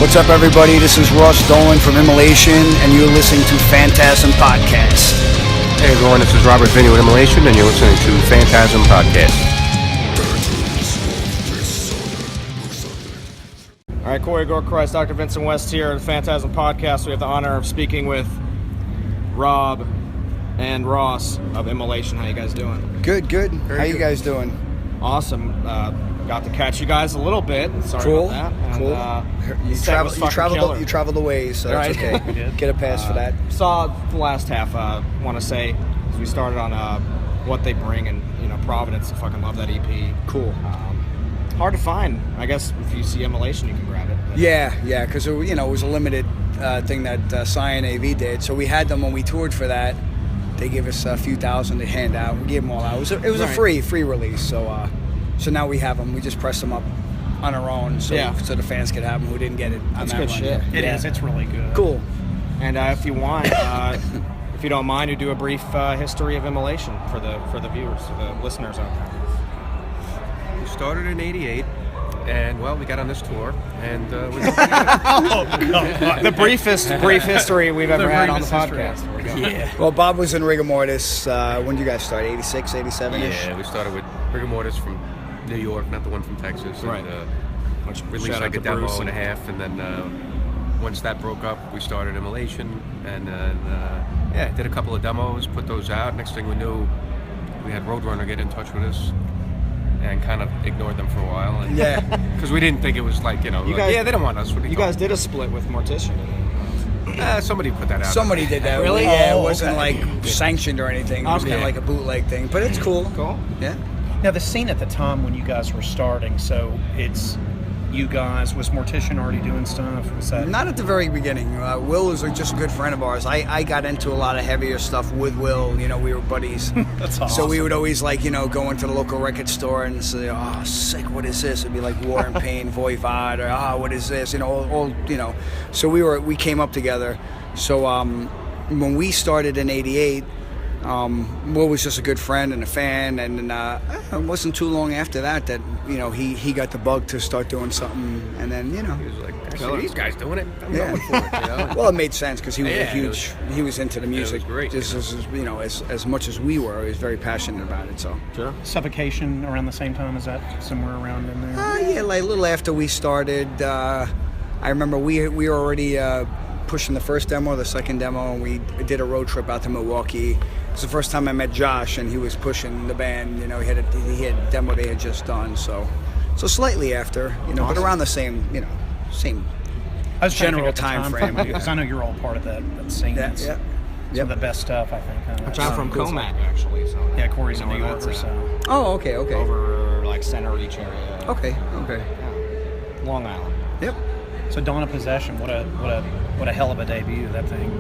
What's up, everybody? This is Ross Dolan from Immolation, and you're listening to Phantasm Podcast. Hey, everyone, this is Robert Vinny with Immolation, and you're listening to Phantasm Podcast. All right, Corey Gorkreis, Dr. Vincent West here at the Phantasm Podcast. We have the honor of speaking with Rob and Ross of Immolation. How you guys doing? Good. Very How good. You guys doing? Awesome. Got to catch you guys a little bit. Sorry about that. And, Cool. You traveled away, so right. that's okay. Get a pass for that. Saw the last half. Want to say, as we started on What They Bring, and Providence. I fucking love that EP. Cool. Hard to find. I guess if you see Immolation, you can grab it. But Yeah, because it was a limited thing that Cyan AV did. So we had them when we toured for that. They gave us a few thousand to hand out. We gave them all out. It was a free release. So now we have them. We just press them up on our own, so the fans could have them who didn't get it. That's on that good run. shit. It is. It's really good. Cool. And if you want, if you don't mind, you do a brief history of Immolation for the viewers, for the listeners out there. We started in '88, and we got on this tour, and The briefest history we've ever had on the podcast. Yeah. Well, Bob was in rigor mortis. When did you guys start? 86, 87-ish? yeah, we started with Rigor Mortis from New York, not the one from Texas. Right. And, Which released shout out like a to demo Bruce and a half, and then once that broke up, we started Immolation, and then did a couple of demos, put those out. Next thing we knew, we had Roadrunner get in touch with us, and kind of ignored them for a while. And, Yeah. because we didn't think it was like, guys- they don't want us. What are You guys did a split with Mortician. somebody put that out. Somebody did that. Really? Yeah, it Oh, wasn't okay. like sanctioned or anything. It was kind Okay. of like a bootleg thing, but it's cool. Cool. Yeah. Now, the scene at the time when you guys were starting, so it's you guys, was Mortician already doing stuff? Was that? Not at the very beginning. Will was just a good friend of ours. I got into a lot of heavier stuff with Will. We were buddies. That's awesome. So we would always go into the local record store and say, "Oh, sick! What is this?" It'd be like War and Pain, Voivod, or what is this? All. So we came up together. So when we started in '88, Will was just a good friend and a fan, and it wasn't too long after that he got the bug to start doing something, and then He was like, actually, these guys doing it. I'm Yeah. going for it. Well, it made sense because he was Yeah, he was into the music great, just as much as we were. He was very passionate about it. So Sure. Suffocation around the same time? Is that somewhere around in there? yeah, like a little after we started, I remember we were already pushing the first demo, the second demo, and we did a road trip out to Milwaukee. It was the first time I met Josh, and he was pushing the band. He had a demo they had just done, so slightly after, but Awesome. around the same same. I was trying to general figure out the time frame. because I know you're all part of that scene. Yeah, It's yeah. Some of the best stuff, I think. Which I'm from Comac, actually. So Yeah, Corey's a you know New where Yorker, that's so. at. Oh, okay. Over like Center Reach area. Okay. Yeah. Long Island. Yep. So Dawn of Possession, what a hell of a debut, that thing.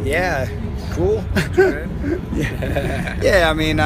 Yeah. Cool. Yeah, I mean,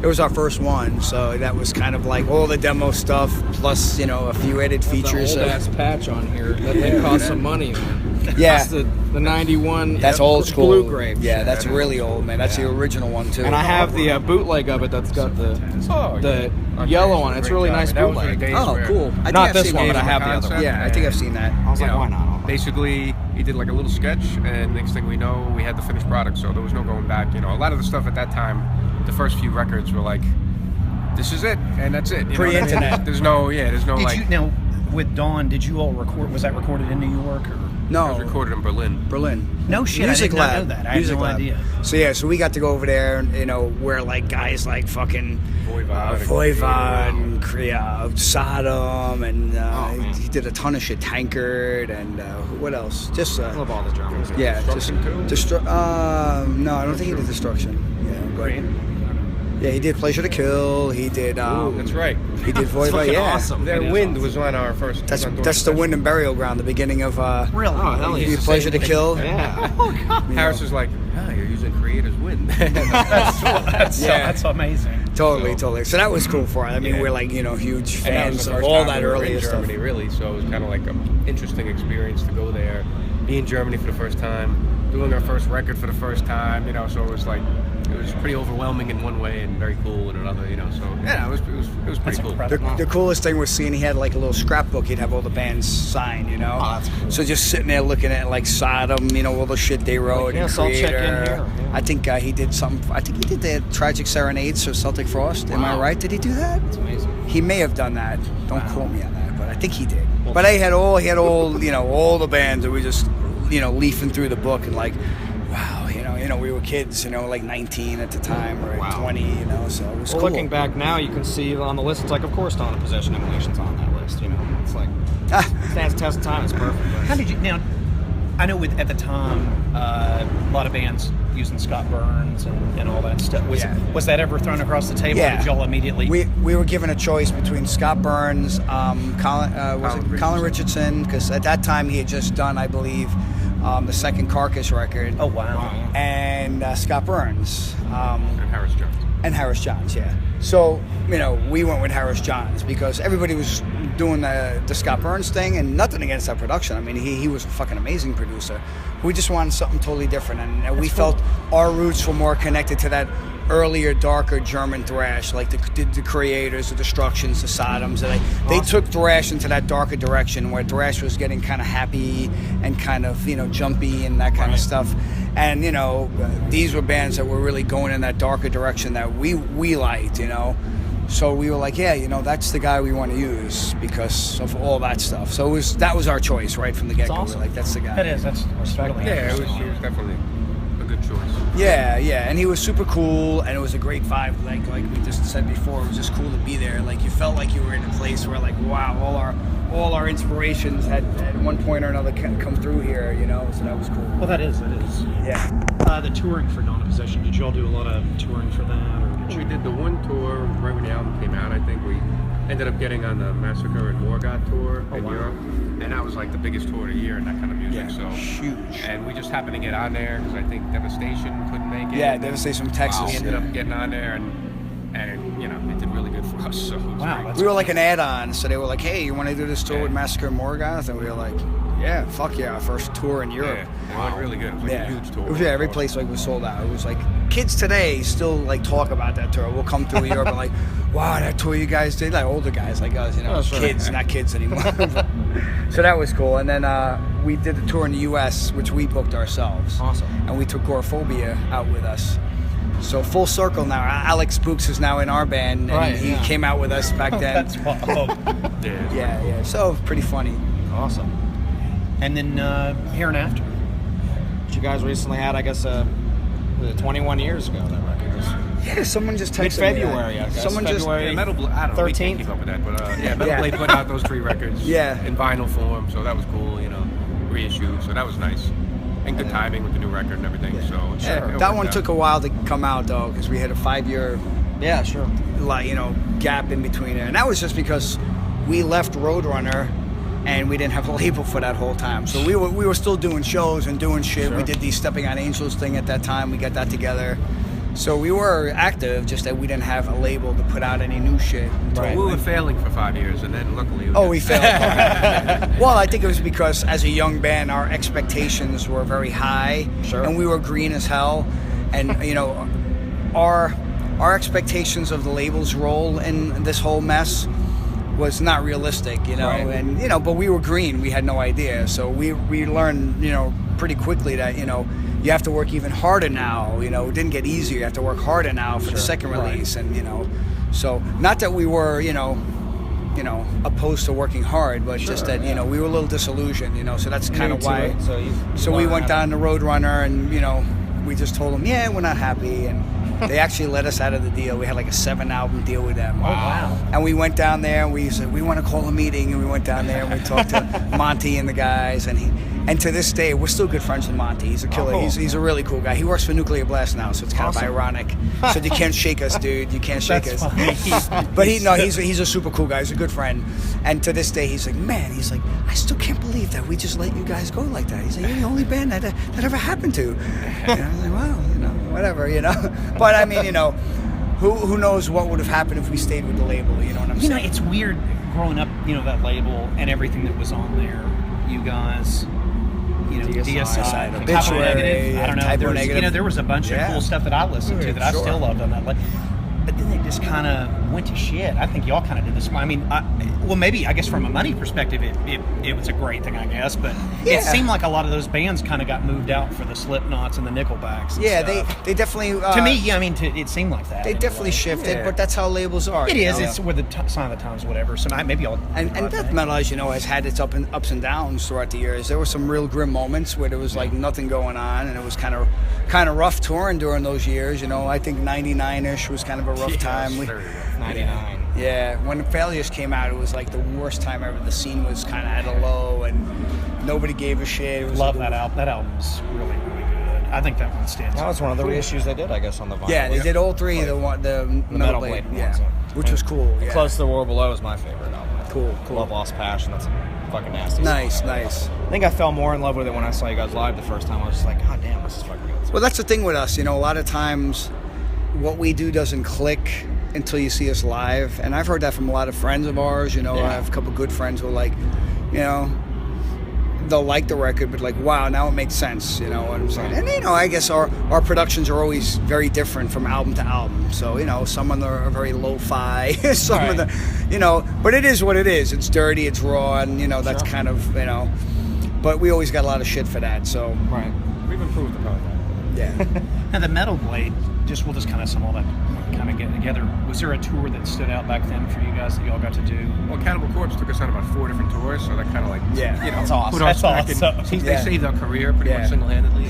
it was our first one, so that was kind of like all the demo stuff plus, a few added features. The old ass patch on here. That thing cost some money, man. Yeah. That's the 91. That's old school. Blue grape. Yeah, that's really old, man. That's the original one too. And I have the bootleg of it that's got the yellow on it. It's a really nice bootleg. Oh, cool. I think Not I've this seen one, that. but I have the other one. Yeah, I think I've seen that. I was like, why not? Basically, he did like a little sketch, and next thing we know, we had the finished product, so there was no going back. A lot of the stuff at that time, the first few records were like, this is it, and that's it. Pre-internet. There's no Did you, now, with Dawn, did you all record, was that recorded in New York? Or? No, It was recorded in Berlin. Berlin. No shit, Music I did not Lab. know that. I had Music no Lab. idea. So we got to go over there, where like guys like fucking Voivod and Sodom, and man. he did a ton of shit. Tankard and what else? Just I love all the drummers. yeah, Destruction too? No, I don't think he did Destruction. Yeah, but yeah, he did Pleasure to Kill. He did. That's right. He did Voivod. fucking Yeah, awesome. Their It is Wind awesome. was on our first. that's the Wind and Burial Ground. The beginning of Really? Oh, hell he yeah. did Pleasure to Kill. Yeah. Harris was like, you're using Creator's Wind. That's amazing. Totally. So that was cool for us. I mean, we're like, huge And that was fans the of first all time that we were earlier in stuff. Germany, really. So it was kind of like an interesting experience to go there, be in Germany for the first time, doing our first record for the first time, you know, so it was pretty overwhelming in one way and very cool in another, you know, so yeah, it was pretty cool. The coolest thing was seeing he had like a little scrapbook he'd have all the bands sign, you know. Oh, that's cool. So just sitting there looking at like Sodom, you know, all the shit they wrote. Yeah, and so I'll check in Creator. here. Yeah. I think he did something. I think he did the Tragic Serenades for Celtic Frost. Am I Wow. right? Did he do that? It's amazing. He may have done that. Don't Wow. quote me on that, but I think he did. Well, But he had all, you know, all the bands that we just, you know, leafing through the book and like, wow, you know, we were kids, you know, like 19 at the time or Wow. 20, you know, so it was Well, cool. looking back now, you can see on the list, it's like, of course, Dawn of Possession Immolation's on that list. You know, it's like stands the test of time. It's perfect. How did you now? I know at the time a lot of bands using Scott Burns and all that stuff. Was that ever thrown across the table? Yeah. Or did y'all immediately? We were given a choice between Scott Burns, Colin Richardson, because at that time he had just done, I believe, the second Carcass record. Oh wow! And Scott Burns. And Harris Jones. And Harris Johns, yeah. So, you know, we went with Harris Johns because everybody was doing the Scott Burns thing, and nothing against that production. I mean, he was a fucking amazing producer. We just wanted something totally different, and we felt our roots were more connected to that earlier, darker German thrash, like the Creators, the Destructions, the Sodoms. And they took thrash into that darker direction where thrash was getting kind of happy and kind of, you know, jumpy and that kind of stuff. And, you know, these were bands that were really going in that darker direction that we liked, you know. So we were like, yeah, you know, that's the guy we want to use because of all that stuff. So that was our choice right from the get-go. Awesome. We're like, that's the guy. That is. That's really Yeah, interesting. he was definitely a good choice. Yeah, and he was super cool, and it was a great vibe. Like we just said before, it was just cool to be there. Like you felt like you were in a place where, like, wow, all our inspirations had at one point or another come through here, you know. So that was cool. Well, that is. Yeah. The touring for Dawn of Possession. Did y'all do a lot of touring for that, or did We you? did the one tour right when the album came out. I think we ended up getting on the Massacre and Morgoth tour in wow. Europe, and that was like the biggest tour of the year in that kind of music. So huge. and we just happened to get on there because I think Devastation couldn't make it. Yeah, and then Devastation from Texas. We ended up getting on there, and you know, it did really good for us. So it was Wow, great. that's We were like an add-on, so they were like, hey, you want to do this tour with Massacre and Morgoth? And we were like, yeah, fuck yeah, our first tour in Europe. Yeah, it went really good. It was like a huge tour. It was, every place like was sold out. It was like kids today still like talk about that tour. We'll come through Europe and like, wow, that tour you guys did. Like older guys like us, you know, Oh, sure. kids, not kids anymore. So that was cool. And then we did the tour in the U.S., which we booked ourselves. Awesome. And we took Agoraphobia out with us. So full circle now. Alex Spooks is now in our band, and Right, he yeah. came out with us back then. That's wild. Yeah. Yeah. So pretty funny. Awesome. And then Here and After. But you guys recently had, I guess, 21 years ago, that record was. Yeah, someone just texted me. Mid-February, I guess. Someone just. February. Yeah, Metal Blade, I don't know, we 13th? can't keep up with that, but yeah, Metal Yeah. Blade put out those 3 records Yeah. in vinyl form, so that was cool, you know, reissued, so that was nice. And good timing with the new record and everything, so it That worked one out. took a while to come out though, because we had a 5-year, Yeah, sure. like, you know, gap in between it, and that was just because we left Roadrunner, and we didn't have a label for that whole time. So we were still doing shows and doing shit. Sure. We did the Stepping on Angels thing at that time. We got that together. So we were active, just that we didn't have a label to put out any new shit. Right. We were failing for 5 years, and then luckily... We failed. Well, I think it was because as a young band, our expectations were very high, Sure. and we were green as hell. And you know, our expectations of the label's role in this whole mess was not realistic, you know. Right. And you know, but we were green. We had no idea. So we learned, you know, pretty quickly that, you know, you have to work even harder now. You know, it didn't get easier. You have to work harder now for the second release, and you know, so not that we were, you know, opposed to working hard, but just that, you know, we were a little disillusioned, you know. So that's kind of why. So we went down to Roadrunner, and you know, we just told them, yeah, we're not happy, and they actually let us out of the deal. We had like a 7-album deal with them. Oh, wow. And we went down there, and we said, we want to call a meeting, and we went down there, and we talked to Monty and the guys, and to this day, we're still good friends with Monty. He's a killer. Oh, cool. He's a really cool guy. He works for Nuclear Blast now, so it's kind Awesome. of ironic. So you can't shake us, dude. You can't shake That's us. funny. But he's a super cool guy. He's a good friend. And to this day, he's like, man, I still can't believe that we just let you guys go like that. He's like, you're the only band that ever happened to. And I was like, well, you know, whatever, you know. But I mean, you know, who knows what would have happened if we stayed with the label? You know what I'm You know, saying? it's weird growing up, you know, that label and everything that was on there. You guys, DSI, Obituary, I don't know. Typo There was, Negative. there was a bunch of Yeah. cool stuff that I listened to that I Sure. still loved on that. But then they just kind of went to shit. I think y'all kind of did this. I mean, maybe I guess from a money perspective, it was a great thing, I guess. But Yeah. it seemed like a lot of those bands kind of got moved out for the Slipknots and the Nickelbacks. And Yeah, stuff. they definitely. To me, yeah, I mean, it seemed like that. They in a definitely way. shifted, Yeah. but that's how labels are. It you is. know? It's with the sign of the times, whatever. So maybe I'll. And death metal, as you know, has had its ups and downs throughout the years. There were some real grim moments where there was like nothing going on, and it was kind of rough touring during those years. I think '99ish was kind of a rough time. 99. Yeah, when the Failures came out, it was like the worst time ever. The scene was kind of at a low, and nobody gave a shit. It was Love like, that album. That album's really, really good. I think that one stands. That was one of the reissues they did, I guess, on the vinyl. Yeah, they did all three. The Metal Blade, ones, yeah, which was cool. Yeah. Close to the War Below is my favorite album. Cool. Love Lost Passion. That's fucking nasty. Nice. I think I fell more in love with it when I saw you guys live the first time. I was just like, God damn, this is fucking good. Well, that's the thing with us. A lot of times what we do doesn't click until you see us live. And I've heard that from a lot of friends of ours. I have a couple good friends who are like, they'll like the record, but like, wow, now it makes sense. You know what I'm saying? And, I guess our productions are always very different from album to album. So, some of them are very lo-fi, some of them, but it is what it is. It's dirty, it's raw, and, that's kind of, but we always got a lot of shit for that, so. Right. We've improved upon that. Yeah. And the Metal Blade, we'll just kind of sum all that kind of get together. Was there a tour that stood out back then for you guys that y'all got to do? Well, Cannibal Corpse took us on about 4 different tours, so that kind of That's awesome. put us back awesome. in. They saved our career pretty much single-handedly,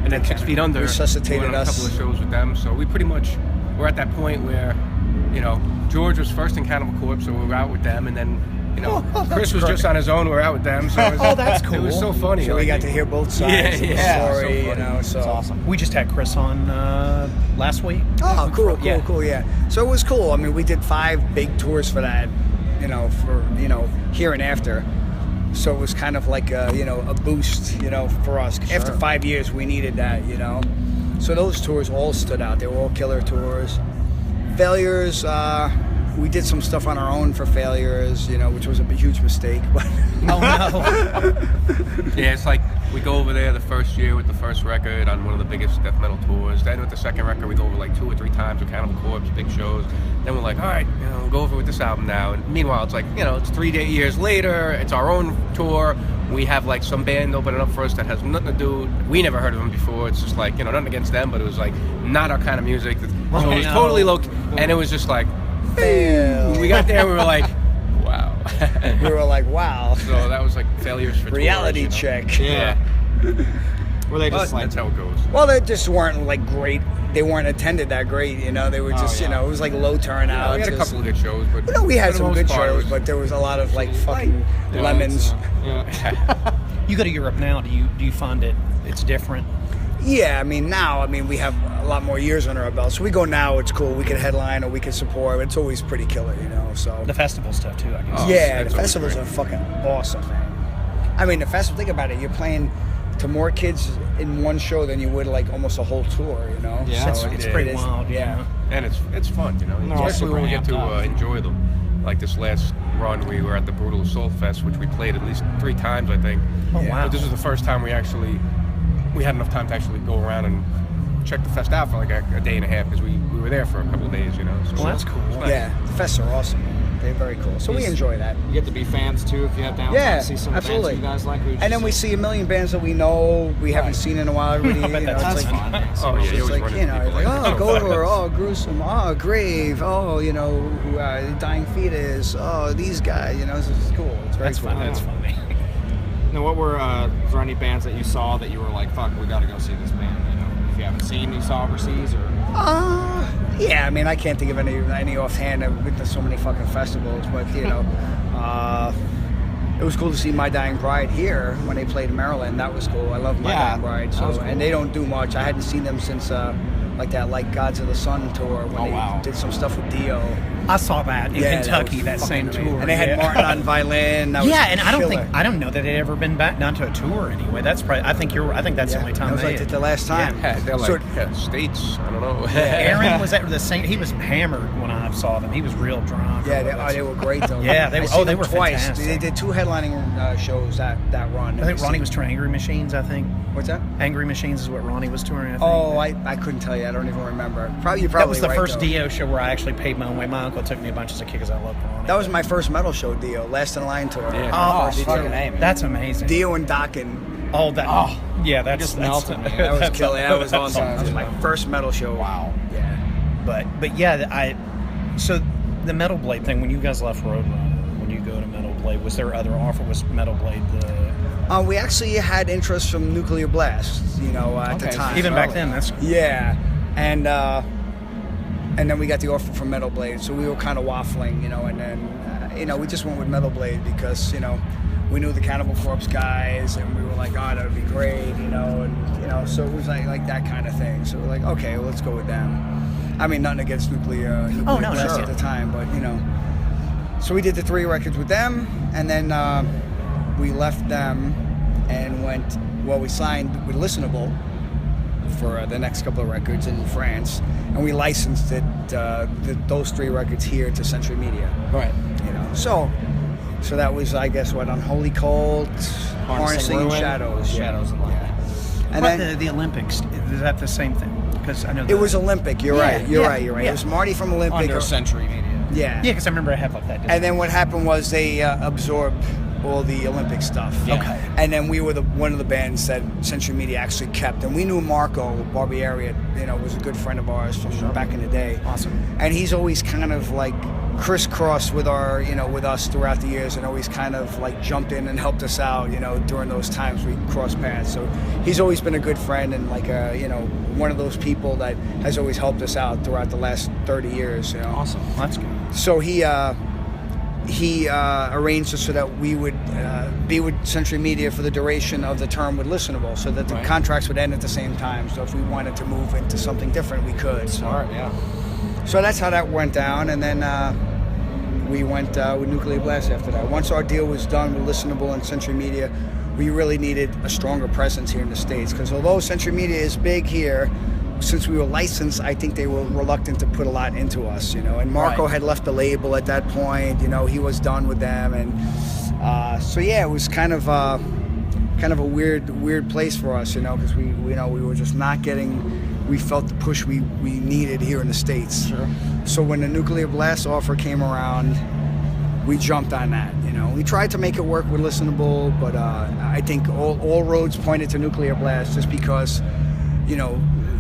and then 6 Feet Under resuscitated we went on us. a couple of shows with them. So we pretty much were at that point where, George was first in Cannibal Corpse, so we were out with them, and then. Chris was just on his own. We're out with them, so it was, that's cool. It was so funny. So we got to hear both sides of the story, so funny. so. It's awesome. We just had Chris on last week. Oh, cool, yeah. So it was cool. I mean, we did 5 big tours for that, for here and after. So it was kind of like a boost, for us. Sure. After 5 years, we needed that, So those tours all stood out. They were all killer tours. Failures, we did some stuff on our own for Failures, which was a huge mistake. But Oh no! Yeah, it's like we go over there the first year with the first record on one of the biggest death metal tours. Then with the second record, we go over like 2 or 3 times with Cannibal Corpse, big shows. Then we're like, all right, we'll go over with this album now. And meanwhile, it's like, it's 3 years later. It's our own tour. We have like some band opening up for us that has nothing to do. We never heard of them before. It's just like, nothing against them, but it was like not our kind of music. So it was totally low, and it was just like, fail. we got there and we were like, wow. We were like, wow. So that was like Failures for Reality tours, check. Yeah. Were they just But that's how it goes. Well, they just weren't like great. They weren't attended that great, They were just, it was like low turnout. We had a couple of good shows, but we had for the some most good part, it shows, was- but there was a lot of like fucking lemons. You go to Europe now. Do you find it's different? Yeah, I mean, now, we have a lot more years under our belt. So we go now, it's cool. We can headline or we can support. It's always pretty killer, so. The festival stuff too, I guess. Oh, Yeah, that's the always festivals great. are fucking awesome, man. The festival, think about it. You're playing to more kids in one show than you would like almost a whole tour, Yeah, So it's it pretty is- wild. Yeah. And it's fun, all especially when we get super to amped up. enjoy them. Like this last run, we were at the Brutal Assault Fest, which we played at least 3 times, I think. Oh, wow. But this was the first time we had enough time to actually go around and check the fest out for like a day and a half, because we were there for a couple of days, So Well, that's cool. it's nice. Yeah, the fests are awesome, man. They're very cool. So we enjoy that. You get to be fans too if you have downtime. Yeah, See some absolutely. bands you guys like. And then we see a million bands that we know we haven't seen in a while. Everybody, bet that's it's like, fun. Oh yeah, you it's always like, run into people like, like oh, Gover, oh, Gruesome, oh, Grave, oh, Dying Fetus, oh, these guys, This is cool. It's very That's cool. fun. That's funny. Now, what were was there any bands that you saw that you were like, fuck, we got to go see this band? If you haven't seen, you saw overseas, or Yeah, I can't think of any offhand. I've been to so many fucking festivals, but it was cool to see My Dying Bride here when they played in Maryland. That was cool. I love My Yeah, Dying Bride. that was So, cool. and they don't do much. I hadn't seen them since like that Like Gods of the Sun tour when they did some stuff with Dio. I saw that in Kentucky, that same tour. And they had Martin on violin. That was and killer. I don't know that it had ever been back down to a tour anyway. That's probably, I think that's the only time that was like the last time. Yeah, they're like States. I don't know. Aaron was at the same. He was hammered when I saw them. He was real drunk. Yeah, they were great though. Yeah, they were twice. fantastic. They did 2 headlining shows that run. I think Ronnie was touring Angry Machines. I think. What's that? Angry Machines is what Ronnie was touring. I think. Oh, I couldn't tell you. I don't even remember. You're probably that was the right, first though. Dio show where I actually paid my own way. My uncle took me a bunch as a kid because I loved Ronnie. That was my first metal show, Dio. Last in Line tour. Yeah. Oh, fucking A, man. That's amazing. Dio and Dokken. Oh, that. Oh, yeah, that's melted me. That was killer. That was awesome. awesome. That was my first metal show. Wow. Yeah. But yeah, so the Metal Blade thing, when you guys left Roadrunner, when you go to Metal Blade, was there other offer? Was Metal Blade the... We actually had interest from Nuclear Blast, at the time. Even back then, that's... Yeah. And then we got the offer from Metal Blade, so we were kind of waffling, and then, we just went with Metal Blade because, we knew the Cannibal Corpse guys, and we were like, oh, that would be great, so it was like that kind of thing. So we're like, okay, well, let's go with them. I mean, nothing against Nuclear Blast at the time, but, So we did the 3 records with them, and then we left them and we signed with Listenable for the next couple of records in France, and we licensed those 3 records here to Century Media. Right. So that was, I guess, Unholy Cult, Harnessing and Shadows. Shadows and Light. Yeah. And then the Olympics, is that the same thing? Because I know it was Olympic. You're right. Yeah. It was Marty from Olympic. Under Century Media. Yeah. Yeah, because I remember I had like that. And then what happened was they absorbed all the Olympic stuff. Yeah. Okay. And then we were one of the bands that Century Media actually kept. And we knew Marco Barbieri, was a good friend of ours from back in the day. Awesome. And he's always kind of like crisscrossed with with us throughout the years, and always kind of like jumped in and helped us out, during those times we crossed paths. So he's always been a good friend and like one of those people that has always helped us out throughout the last 30 years. Awesome. That's good. So he arranged it so that we would be with Century Media for the duration of the term with Listenable, so that the contracts would end at the same time. So if we wanted to move into something different, we could. Smart, yeah. So that's how that went down, and then we went with Nuclear Blast after that. Once our deal was done with Listenable and Century Media, we really needed a stronger presence here in the States, because although Century Media is big here, since we were licensed, I think they were reluctant to put a lot into us, and Marco had left the label at that point, he was done with them, and it was kind of a weird place for us, because we were just not getting, we felt the push we needed here in the States. Sure. So when the Nuclear Blast offer came around, we jumped on that. We tried to make it work with Listenable, but I think all roads pointed to Nuclear Blast just because,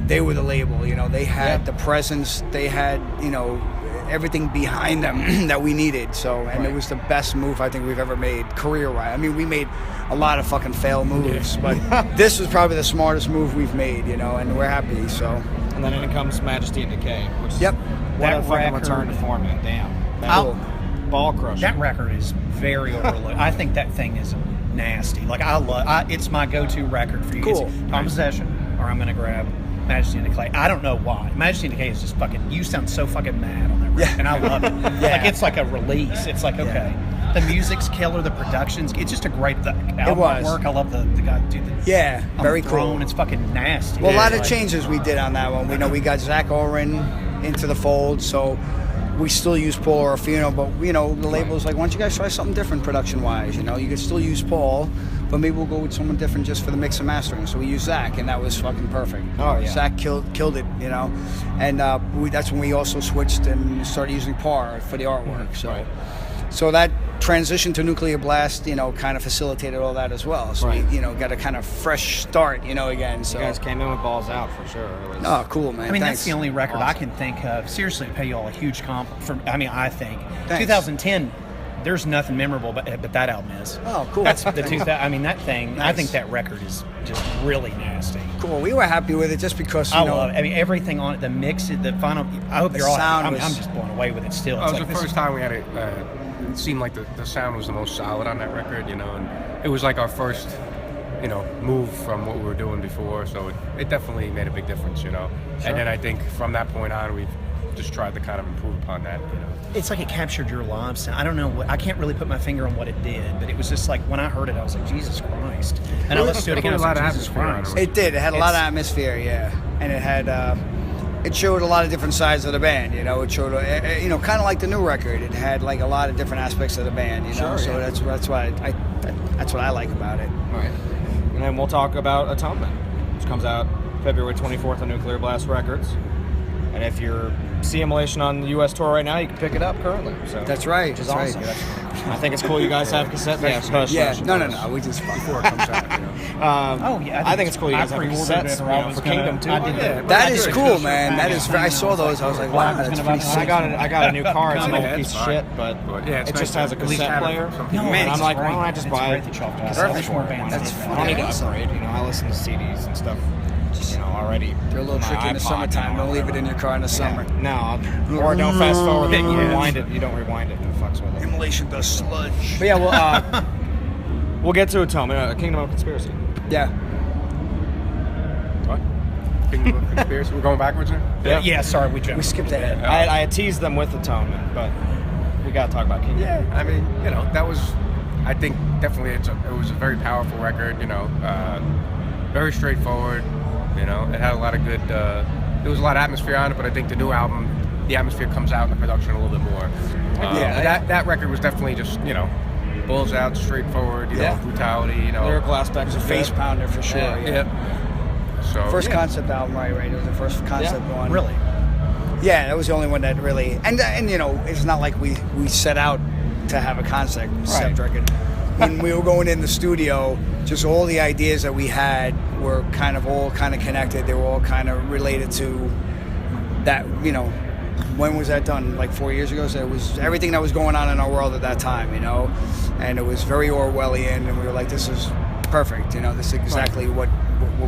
they were the label. They had the presence, they had, everything behind them that we needed. So, and it was the best move I think we've ever made career-wise. I mean, we made a lot of fucking fail moves, but this was probably the smartest move we've made, and we're happy. So. And then in comes Majesty and Decay, which is Yep. what a fucking return to format. Damn. Cool. Ball crusher. That record is very overlooked. I think that thing is nasty. Like it's my go-to record for you. Cool. It's Tom Possession, or I'm gonna grab Majesty and Decay. I don't know why. Majesty and Decay is just fucking. You sound so fucking mad on that record, and I love it. Like it's like a release. It's like okay. The music's killer. The production's. It's just a great album work. I love the guy. Dude, very cool. It's fucking nasty. Well, a lot of changes we did on that one. We got Zach Oren into the fold, so we still use Paul Orfino, but the label's like, why don't you guys try something different production-wise? You can still use Paul, but maybe we'll go with someone different just for the mix and mastering. So we used Zach, and that was fucking perfect. Oh yeah, Zach killed it, and that's when we also switched and started using Par for the artwork. So that transition to Nuclear Blast, kind of facilitated all that as well. So we, got a kind of fresh start, again. So you guys came in with balls out for sure. Oh, cool, man. I mean, Thanks. that's the only record I can think of. Seriously, pay you all a huge compliment. I think Thanks. 2010. There's nothing memorable, but that album is. Oh, cool. That's the 2000. I mean, that thing. Nice. I think that record is just really nasty. Cool. We were happy with it just because I love it. I mean, everything on it, the mix, the final. I hope you're all happy. I'm just blown away with it still. It was the first time we had it. It seemed like the sound was the most solid on that record, and it was like our first move from what we were doing before. So it definitely made a big difference, And then I think from that point on, we've just tried to kind of improve upon that, It's like it captured your live sound. I don't know I can't really put my finger on what it did, but it was just like when I heard it, I was like, Jesus Christ. And I listened to it again, I was like, Jesus Christ. It did. It had a lot of atmosphere, yeah. And it had, it showed a lot of different sides of the band, It showed, kind of like the new record. It had like a lot of different aspects of the band, Sure, So yeah. that's what I like about it. Right. And then we'll talk about Atonement, which comes out February 24th on Nuclear Blast Records. And if you're see Immolation on the U.S. tour right now, you can pick it up currently. So That's right. Which is That's awesome. right. I think it's cool you guys have cassette tapes. No. We just before it comes out. I think it's cool you guys have cassettes for Kingdom too. That is cool, man. That is. I saw those. I was like, wow, that's pretty sick. I got a new car. It's an old piece of fine. shit, but Yeah, it's it just nice has a to at least cassette have player. something. And I'm like, why don't I just buy a Perfect. cassette for it? That's I don't need to awesome. upgrade. I listen to CDs and stuff. Already. They're a little on my tricky in the iPod, summertime. Don't leave it in your car in the summer. No, or don't fast forward it. You rewind it. You don't rewind it. It fucks with it. Immolation does sludge. But yeah, we'll get to Atonement. Kingdom of Conspiracy. Yeah. What? Kingdom of Conspiracy? We're going backwards now? Yeah, sorry, we jumped. We skipped ahead. I had teased them with Atonement, but we got to talk about Kingdom. Yeah, I mean, that was, I think, definitely it was a very powerful record, very straightforward, it had a lot of good, there was a lot of atmosphere on it, but I think the new album, the atmosphere comes out in the production a little bit more. That record was definitely just, balls out, straightforward, brutality, Lyrical aspects of Face pounder for sure. Yeah. So First concept album, right? It was the first concept one. Really? Yeah, that was the only one that really, and it's not like we set out to have a concept record. When we were going in the studio, just all the ideas that we had were all connected. They were all kind of related to that. When was that done? Like 4 years ago. So it was everything that was going on in our world at that time. And it was very Orwellian, and we were like, this is perfect. This is exactly what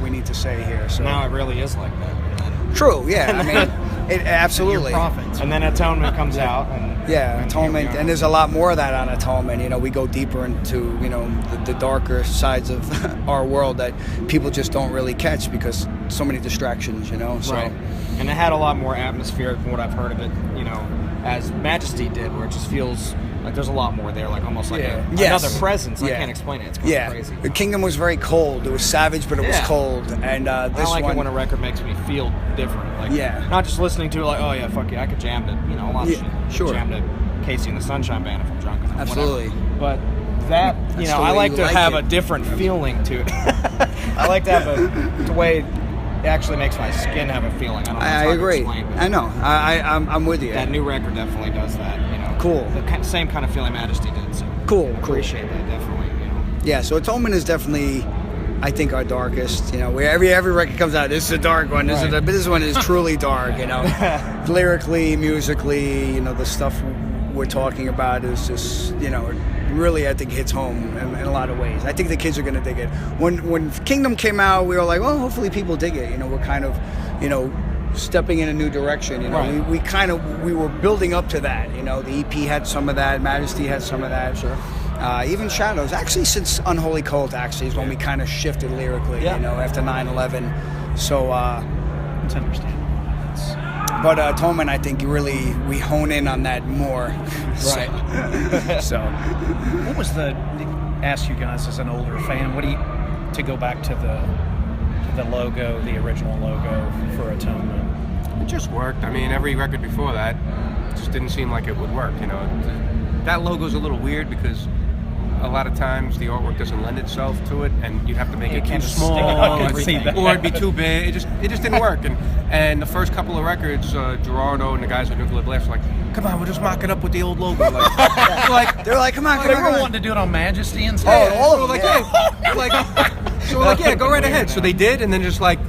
we need to say here. So now it really is like that. True. Yeah. I mean, it absolutely. And then Atonement comes out. And Atonement, and there's a lot more of that on Atonement. We go deeper into the darker sides of our world that people just don't really catch because so many distractions. So. Right. And it had a lot more atmosphere from what I've heard of it. As Majesty did, where it just feels like there's a lot more there, like almost like another presence. I can't explain it. It's kind of crazy. The Kingdom was very cold. It was savage, but it was cold. And I like it when a record makes me feel different. Like, not just listening to it like, oh yeah, fuck yeah, I could jam to a lot of shit. Sure. Jam to Casey and the Sunshine Band if I'm drunk enough. Absolutely. Whatever. But that, I like to have a different feeling to it. I like to have the way it actually makes my skin have a feeling. I agree. I know. I'm with you. That new record definitely does that. Cool. The same kind of feeling Majesty did. So cool. Appreciate that definitely. Yeah. So Atonement is definitely, I think, our darkest. Where every record comes out, this is a dark one. This one is truly dark. Lyrically, musically, the stuff we're talking about is just, really, I think, hits home in a lot of ways. I think the kids are going to dig it. When Kingdom came out, we were like, well, hopefully people dig it. We're kind of, stepping in a new direction. We were building up to that. The EP had some of that. Majesty had some of that. Sure. Even Shadows. Actually, since Unholy Cult, actually, is when we kind of shifted lyrically. After 9/11. So. It's understandable. But Atonement, I think we hone in on that more. Right. So. What was ask you guys as an older fan, to go back to the logo, the original logo for Atonement? It just worked. I mean, every record before that just didn't seem like it would work. That logo's a little weird because a lot of times the artwork doesn't lend itself to it, and you have to make it too small, or it'd be too big. It just didn't work. And the first couple of records, Gerardo and the guys at Nuclear Blast were like, "Come on, we'll just mock it up with the old logo." They're like, "Come on, They were wanting to do it on Majesty and stuff. all of them. So we're like, yeah, go right ahead. So they did, and then just like,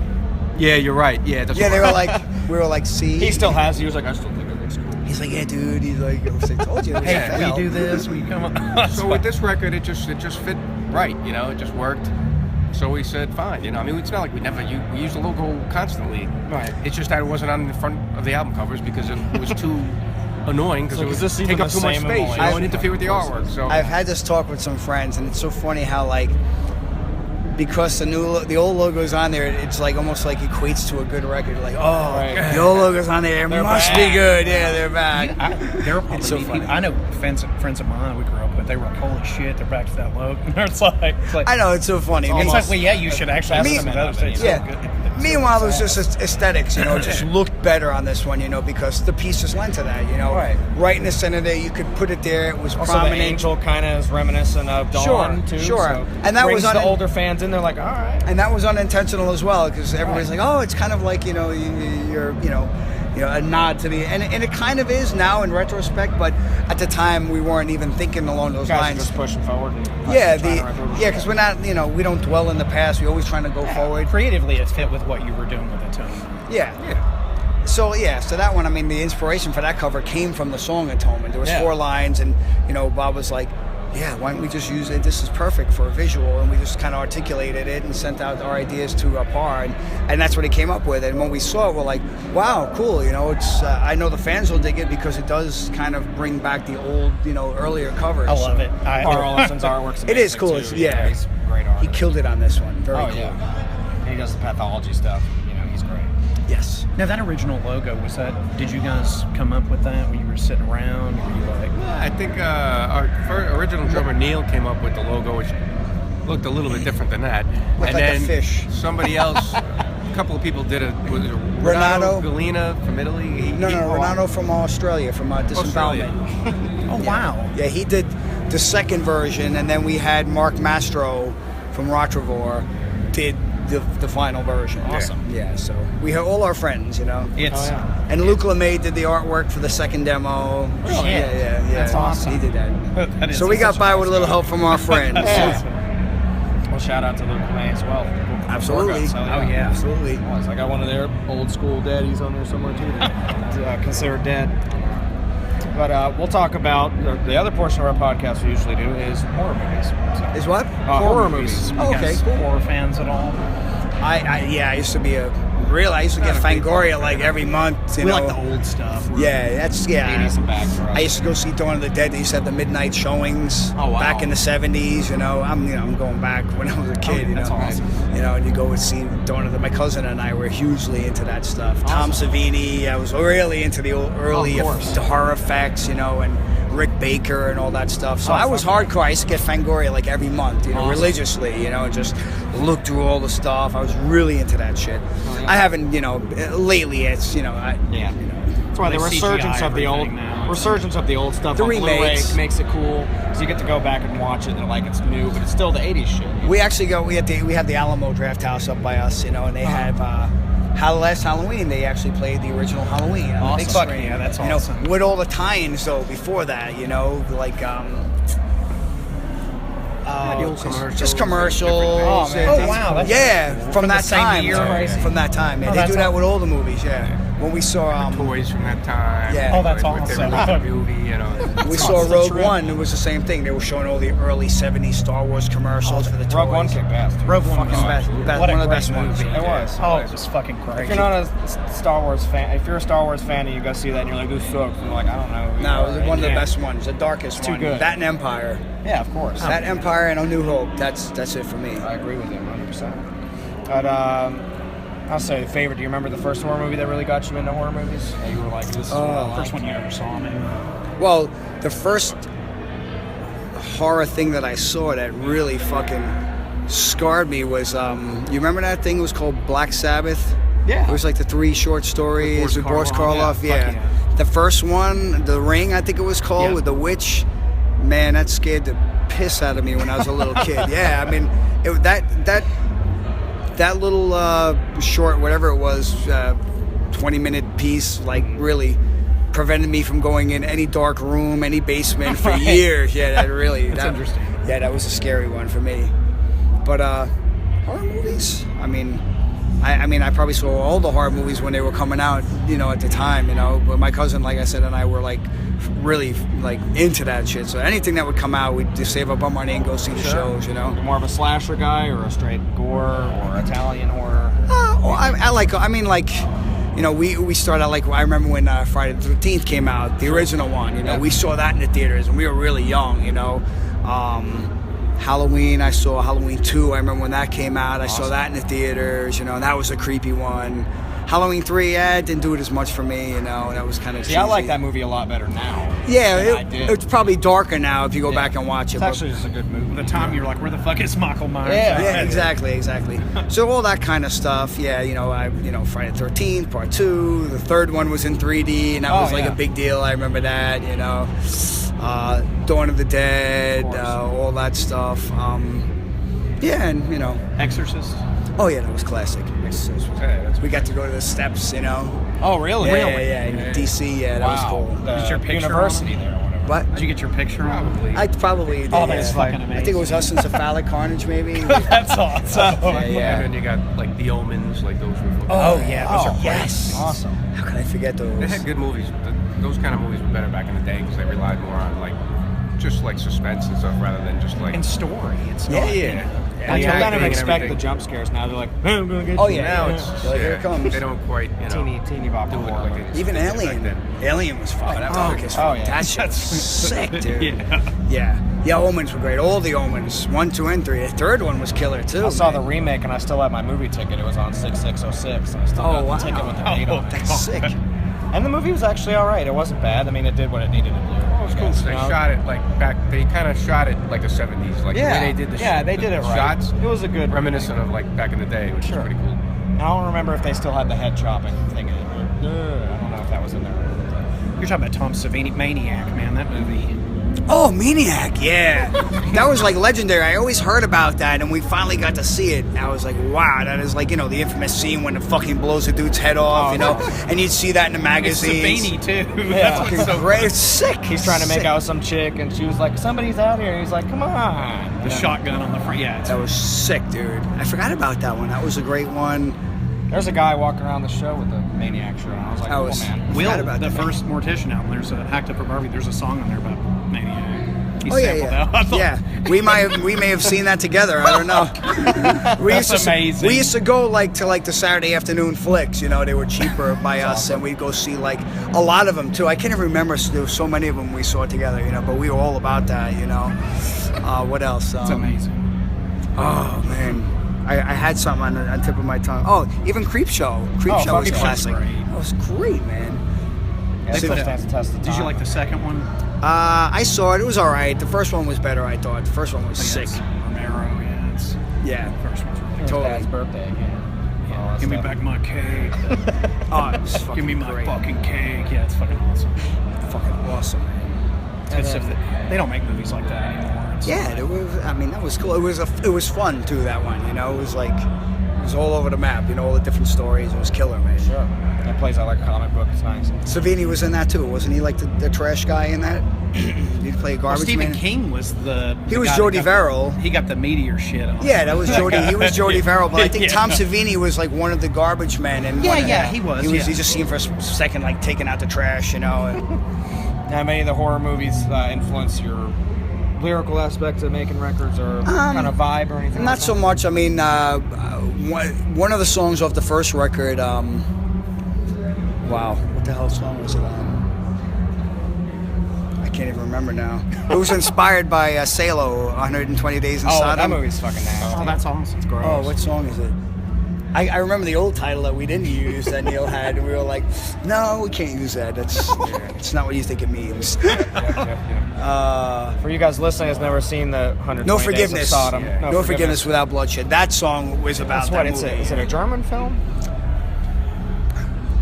yeah, you're right. Yeah, it doesn't Yeah, work. we were like, see. He still has. He was like, I still think it looks cool. He's like, yeah, dude. He's like, I told you. Hey, we do this. We come up. So with this record, it just fit right. It just worked. So we said, fine. I mean, it's not like we used the logo constantly. Right. It's just that it wasn't on the front of the album covers because it was too annoying because it would this take even up the too much same space Immolation and interfere with the artwork. So I've had this talk with some friends, and it's so funny how because the old logo's on there, it's like almost like equates to a good record. Like, the old logo's on there, it must be good. Yeah, they're back. There are probably so funny. I know friends of mine we grew up with. They were like, "Holy shit, they're back to that logo." It's like I know, it's so funny. It's like, well, yeah, you should actually ask them about it. Meanwhile, it was just aesthetics, it just looked better on this one, because the pieces lent to that, Right in the center there, you could put it there. It was also prominent. The angel kind of is reminiscent of Dawn, too. Sure. So And that was the older fans in. They're like, all right. And that was unintentional as well, because everybody's like, oh, it's kind of like, you're a nod to the, and it kind of is now in retrospect, but at the time we weren't even thinking along those lines. Just pushing forward. Because we're not, we don't dwell in the past. We're always trying to go forward. Creatively, it fit with what you were doing with Atonement. Yeah. So that one, the inspiration for that cover came from the song Atonement. There was 4 lines, and Bob was like, yeah, why don't we just use it? This is perfect for a visual, and we just kind of articulated it and sent out our ideas to par, and that's what he came up with. And when we saw it, we're like, wow, cool. It's I know the fans will dig it because it does kind of bring back the old, earlier covers. I love it. Carl Olsen's artwork's amazing. It is cool. Too. He's great artist. He killed it on this one. Very cool. Yeah. He does the pathology stuff. He's great. Yes. Now that original logo, did you guys come up with that when you were sitting around? Or were you like, I think our original drummer Neil came up with the logo, which looked a little bit different than that. Looked like then a fish. Somebody else, a couple of people did it. Was it Renato Galena from Italy? Renato from Australia, from Disembowelment. oh, wow. Yeah, he did the second version, and then we had Mark Mastro from Rotrevor did the final version. Awesome. Yeah, so we have all our friends, It's And Luke LeMay did the artwork for the second demo. Really? Yeah. That's awesome. He did that. That is So we got by with a little help from our friends. Well, shout out to Luke LeMay as well. Absolutely. Absolutely. I got one of their old school daddies on there somewhere too. Considered dead. But we'll talk about the other portion of our podcast we usually do is horror movies. So, Is what? horror movies. Oh, okay, cool. Horror fans at all? I used to be I used to get Fangoria like every month. We like the old stuff. Yeah, that's 80s and back for us. I used to go see Dawn of the Dead. They used to have the midnight showings back in the 70s. I'm going back when I was a kid. That's awesome. And you go and see Dawn of the. My cousin and I were hugely into that stuff. Awesome. Tom Savini. I was really into the early horror effects. And Rick Baker and all that stuff. So I was hardcore. I used to get Fangoria like every month, religiously, and just look through all the stuff. I was really into that shit. I haven't, lately it's, That's why the resurgence of the old stuff. The on remakes Blu-ray makes it cool because you get to go back and watch it and like it's new, but it's still the '80s shit. We actually we had the Alamo Draft House up by us, and they have. Last Halloween, they actually played the original Halloween on the big screen. Yeah, that's awesome. With all the tie-ins, though, before that, like just commercials. Oh, man. Oh, wow. From that time. Year. From that time. Yeah, they do that with all the movies. Yeah. When we saw toys from that time. Yeah. Oh, that's with awesome. the movie, we saw Rogue One. It was the same thing. They were showing all the early '70s Star Wars commercials for the toys. Rogue One kicked ass. Rogue One was one of the best ones. It was. Oh, it was fucking great. If you're not a Star Wars fan, if you're a Star Wars fan and you go see that and you're like, this sucks, and you're like, I don't know. No, it was one of the best ones, the darkest It's too one. good. That and Empire. Yeah, of course. That Empire and A New Hope. That's it for me. I agree with him 100%. But I'll say the favorite. Do you remember the first horror movie that really got you into horror movies? That you were like, this is what I like? First one you ever saw, man. Well, the first horror thing that I saw that really fucking scarred me was, you remember that thing? It was called Black Sabbath. Yeah. It was like the 3 short stories with Boris Karloff. Yeah. The first one, The Ring, I think it was called, with the witch. Man, that scared the piss out of me when I was a little kid. Yeah, I mean, that little short, whatever it was, 20-minute piece, like really prevented me from going in any dark room, any basement for years. Yeah, that's interesting. Yeah, that was a scary one for me. But horror movies, I mean, I probably saw all the horror movies when they were coming out, at the time, But my cousin, like I said, and I were like really like into that shit. So anything that would come out, we'd just save up our money and go see the shows, More of a slasher guy or a straight gore or Italian horror? We started out like, I remember when Friday the 13th came out, the original one, we saw that in the theaters and we were really young, Halloween, I saw Halloween 2. I remember when that came out. I saw that in the theaters, and that was a creepy one. Halloween 3, it didn't do it as much for me, that was kind of cheesy. I like that movie a lot better now. Yeah, I did. it's probably darker now if you go back and watch it. It's actually just a good movie. At the time, you're like, where the fuck is Michael Myers? Yeah, exactly. So all that kind of stuff. Yeah, Friday the 13th, Part 2. The third one was in 3D, and that was like a big deal. I remember that. Dawn of the Dead, all that stuff. Exorcist. Oh yeah, that was classic. We got to go to the steps, Oh, really? Yeah, in DC. Yeah, that was cool. Is your picture University there or whatever. What? Did you get your picture? Probably. I probably did. Oh, that's fucking amazing. I think it was us and Cephalic Carnage, maybe. That's awesome. Yeah. And then you got like The Omens, like those were. Oh yeah, those are great. Yes. Awesome. How can I forget those? They had good movies. Those kind of movies were better back in the day because they relied more on like just like suspense and stuff rather than just like. And story. It's Yeah, not, yeah. I the kind of acting and expect everything. the jump scares now. They're like, hey, I'm gonna get Oh you. yeah. Now it's Like, here it comes. They don't quite teeny bop do it horror. like it Even did back Alien. then. Alien was fucking. That was fucking oh, yeah. That shit was sick, dude. Yeah. Yeah, Omens were great. All the Omens, 1, 2, and 3. The third one was killer too. I saw the man. remake and I still have my movie ticket. It was on 6606. And I still got wow. the ticket with the date on it. That's sick. And the movie was actually all right. It wasn't bad. I mean, it did what it needed to do. Oh, it was cool. They shot it like back. They kind of shot it like the 70s, like the way they did the they did it right. shots. It was a good Reminiscent of like back in the day, which is pretty cool. I don't remember if they still had the head chopping thing in it. I don't know if that was in there. You're talking about Tom Savini, Maniac, man. That movie. Oh, Maniac, yeah. That was like legendary. I always heard about that, and we finally got to see it. I was like, wow, that is like, the infamous scene when it fucking blows a dude's head off, and you'd see that in the It's magazines. Savini too. Yeah. Fucking great. It's sick. He's trying to make Sick. out with some chick, and she was like, somebody's out here. And he's like, come on. The shotgun on the front. Yeah. That was sick, dude. I forgot about that one. That was a great one. There's a guy walking around the show with a Maniac shirt on. I was like, cool, man. Will, Forgot about the that. first Mortician album, there's a Hacked Up for Barbie. There's a song on there about Maniac. He Oh sampled that. I thought- yeah. We may have seen that together. I don't know. That's amazing. We used to go to the Saturday afternoon flicks. They were cheaper by us, and we'd go see like a lot of them too. I can't even remember. There were so many of them we saw together. But we were all about that. What else? It's amazing. Oh man. I had something on the tip of my tongue. Oh, even Creepshow. Creepshow was Creepshow's classic. great. That was great, man. Yeah, Did- it stands the test of Did you time. like the second one? I saw it. It was all right. The first one was better, I thought. The first one was sick. It's Romero, yeah. It's, Yeah. the first one's really It was totally. Dad's birthday again. All that Give me stuff. back my cake. Oh, it was fucking Give me my great. fucking cake. Yeah, it's fucking awesome. Fucking awesome, man. It's good stuff that they don't make movies like that anymore. It's Yeah, it was. I mean, that was cool. It was fun too. That one, It was like it was all over the map. All the different stories. It was killer, man. Sure. It plays out like a comic book. It's nice. Savini was in that too, wasn't he? Like the trash guy in that. Did he play a Well, garbage Stephen man? King was the. He the was guy Jody that got Verrill. He got the meteor shit on. Yeah, that was Jody. He was Jody Verrill, but I think Yeah. Tom Savini was like one of the garbage men. And Yeah, one of- yeah, he was, yeah. He just seen for a second, like taking out the trash, And, How many of the horror movies influence your lyrical aspects of making records or kind of vibe or anything? Not like so that? much. I mean, one of the songs off the first record. Wow, what the hell song was it? I can't even remember now. It was inspired by Salo, 120 Days in Oh, Sodom. that movie's fucking nasty. Oh, that's awesome. It's gross. Oh, what song is it? I remember the old title that we didn't use that Neil had, and we were like, "No, we can't use that. It's not what you think it means." For you guys listening who's never seen the 120 No Days forgiveness. of Sodom. Yeah. No forgiveness without bloodshed. That song was about That's what that it's. movie. Is it a German film?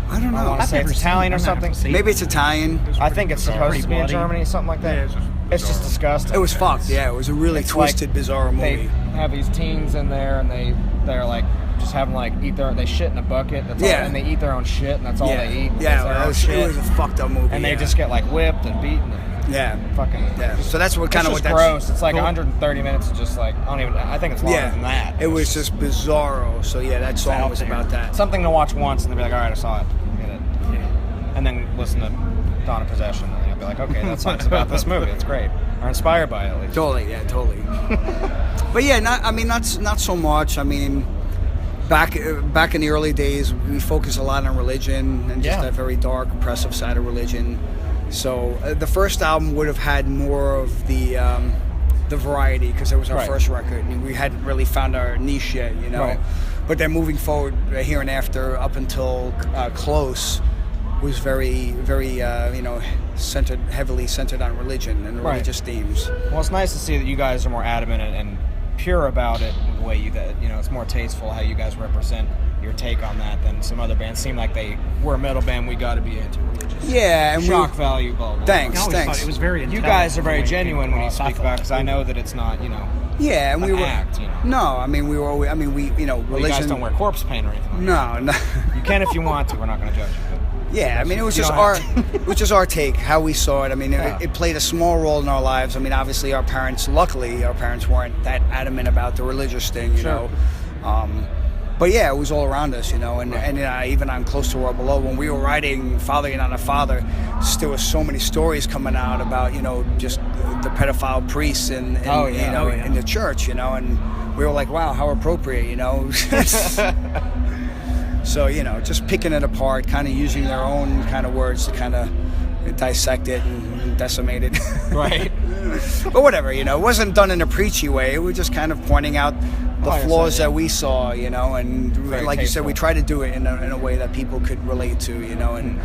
I don't I know. want to say it's Italian or something. Maybe it's Italian. I think it's supposed Pretty to be in bloody. Germany, something like that. Yeah, it's just It's just bizarre. disgusting. It was fucked. Yeah, it was a really It's twisted, like bizarre movie. They have these teens in there, and they're like just having like they shit in a bucket. That's Yeah. all, and they eat their own shit, and that's all yeah, they eat. yeah, is their own it shit. was a fucked up movie. and they yeah. just get like whipped and beaten. And yeah, fucking yeah. So that's what It's kind of just what that's gross. It's like 130 minutes of just like I think it's longer yeah. than that. It was just bizarro. So yeah, that song out was there. about that. something to watch once and then be like, all right, I saw it, get it, and then listen to Dawn of Possession, and you'll be like, okay, that song's about this movie. It's great, or inspired by it at least. Totally, yeah, totally. But yeah, not so much. I mean, back in the early days, we focused a lot on religion and just Yeah. that very dark, oppressive side of religion. So the first album would have had more of the the variety because it was our Right. first record. And we hadn't really found our niche yet, you know. Right. But then moving forward here and after, up until Close, was very, very, heavily centered on religion and Right. religious themes. Well, it's nice to see that you guys are more adamant and pure about it. The way it's more tasteful how you guys represent your take on that than some other bands. Seem like we're a metal band. We got to be into religious. Yeah, and Shock value. Blah blah. Thanks. I always thought it was very You intelligent guys are the way very it came genuine when you across. I speak thought about because I know that it's not Yeah, and we an were. act. No, I mean we were always. I mean we. Well, you Religion. guys don't wear corpse paint or anything. No, no. You can if you want to. We're not going to judge you. Yeah, I mean it was You just don't our, have it was just our take, how we saw it. I mean, Yeah. it played a small role in our lives. I mean, obviously luckily our parents weren't that adamant about the religious thing, you know. But yeah, it was all around us, you know, and even on Close to or Below, when we were writing Father You're Not a Father, there were so many stories coming out about, just the pedophile priests in the church, you know, and we were like, wow, how appropriate, you know. So, just picking it apart, kind of using their own kind of words to kind of dissect it and decimate it. Right. But whatever, it wasn't done in a preachy way. We were just kind of pointing out the flaws that we saw, and Very like you said, we tasteful. try to do it in a way that people could relate to, and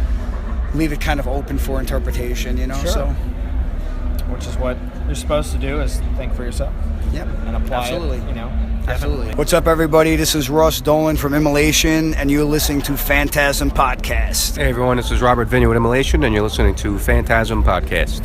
leave it kind of open for interpretation, Sure. So, Which is what you're supposed to do, is think for yourself yeah, and apply absolutely. it. Absolutely. What's up, everybody? This is Ross Dolan from Immolation, and you're listening to Phantasm Podcast. Hey everyone, this is Robert Vinny with Immolation, and you're listening to Phantasm Podcast.